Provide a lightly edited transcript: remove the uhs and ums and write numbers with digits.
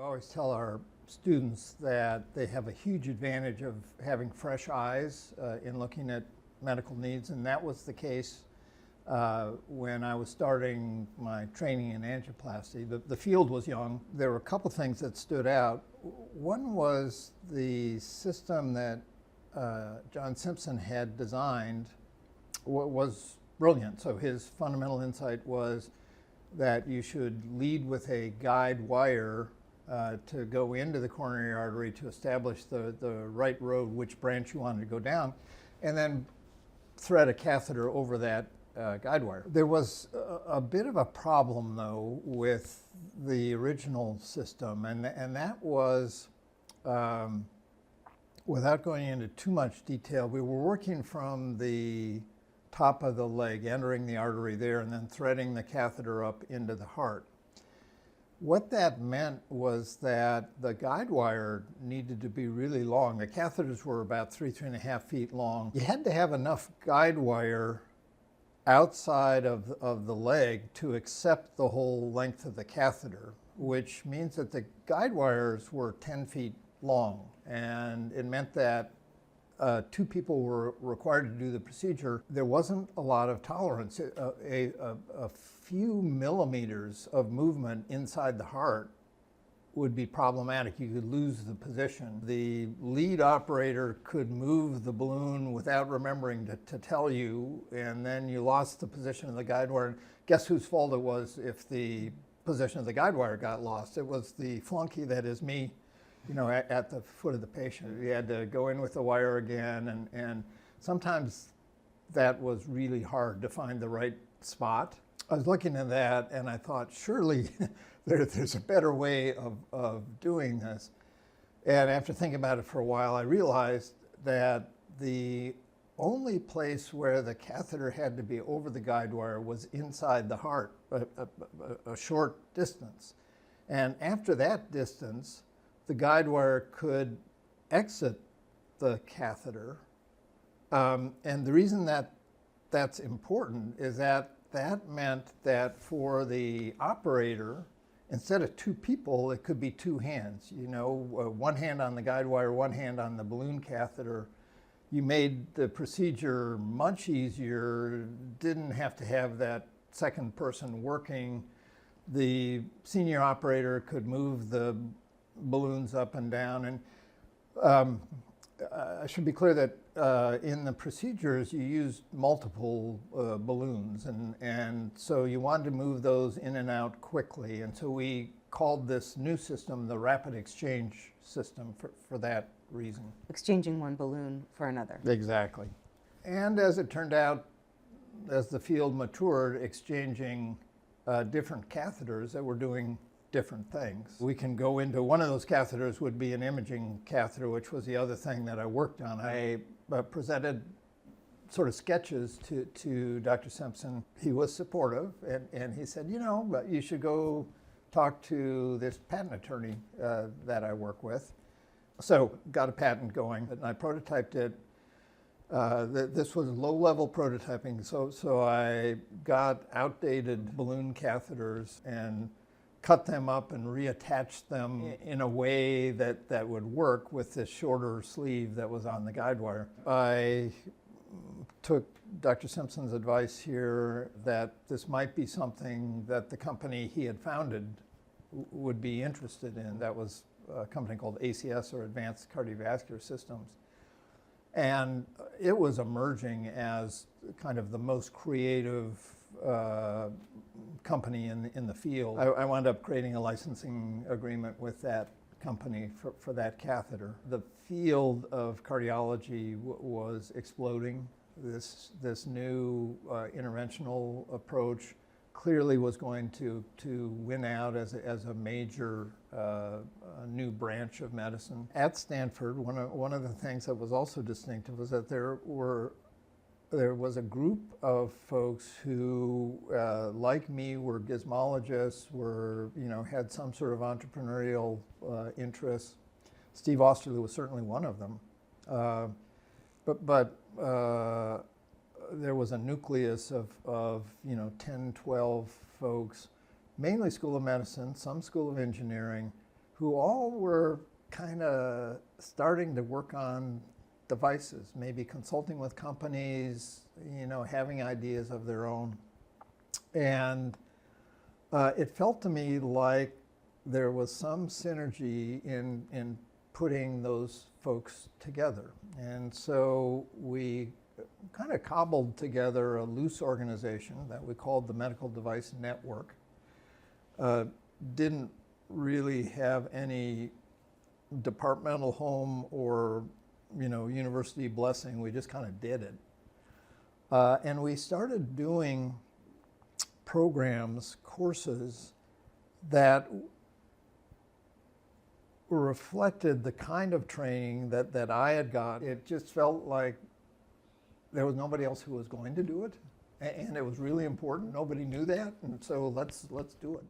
always tell our students that they have a huge advantage of having fresh eyes in looking at medical needs, and that was the case when I was starting my training in angioplasty. The field was young. There were a couple things that stood out. One was the system that John Simpson had designed was brilliant. So his fundamental insight was that you should lead with a guide wire to go into the coronary artery to establish the right road, which branch you wanted to go down, and then thread a catheter over that guide wire. There was a bit of a problem, though, with the original system, and that was, without going into too much detail, we were working from the top of the leg, entering the artery there, and then threading the catheter up into the heart. What that meant was that the guide wire needed to be really long. The catheters were about 3.5 feet long. You had to have enough guide wire outside of the leg to accept the whole length of the catheter, which means that the guide wires were 10 feet long. And it meant that 2 people were required to do the procedure. There wasn't a lot of tolerance. A few millimeters of movement inside the heart would be problematic. You could lose the position. The lead operator could move the balloon without remembering to tell you, and then you lost the position of the guide wire. Guess whose fault it was if the position of the guide wire got lost? It was the flunky that is me, you know, at the foot of the patient. You had to go in with the wire again, and sometimes that was really hard to find the right spot. I was looking at that and I thought, surely there's a better way of doing this. And after thinking about it for a while, I realized that the only place where the catheter had to be over the guide wire was inside the heart, a short distance. And after that distance, the guide wire could exit the catheter. And the reason that that's important is that meant that for the operator, instead of 2 people, it could be 2 hands. You know, one hand on the guide wire, one hand on the balloon catheter. You made the procedure much easier, didn't have to have that second person working. The senior operator could move the balloons up and down. And I should be clear that in the procedures you used multiple balloons, and so you wanted to move those in and out quickly, and so we called this new system the rapid exchange system for that reason. Exchanging one balloon for another. Exactly. And as it turned out, as the field matured, exchanging different catheters that were doing different things. We can go into one of those catheters would be an imaging catheter, which was the other thing that I worked on. I presented sort of sketches to Dr. Simpson. He was supportive, and he said, you know, you should go talk to this patent attorney that I work with. So got a patent going, and I prototyped it. This was low-level prototyping, so I got outdated balloon catheters and cut them up and reattached them in a way that would work with this shorter sleeve that was on the guide wire. I took Dr. Simpson's advice here that this might be something that the company he had founded would be interested in. That was a company called ACS, or Advanced Cardiovascular Systems. And it was emerging as kind of the most creative company in the field. I wound up creating a licensing agreement with that company for that catheter. The field of cardiology was exploding. This new interventional approach clearly was going to win out as a major new branch of medicine. At Stanford, one of the things that was also distinctive was that there was a group of folks who, like me, were gizmologists, had some sort of entrepreneurial interests. Steve Osterley was certainly one of them. But there was a nucleus of 10, 12 folks, mainly School of Medicine, some School of Engineering, who all were kind of starting to work on devices, maybe consulting with companies, having ideas of their own. And it felt to me like there was some synergy in putting those folks together. And so we kind of cobbled together a loose organization that we called the Medical Device Network. Didn't really have any departmental home or university blessing. We just kind of did it. And we started doing programs, courses that reflected the kind of training that I had got. It just felt like there was nobody else who was going to do it, and it was really important. Nobody knew that, and so let's do it.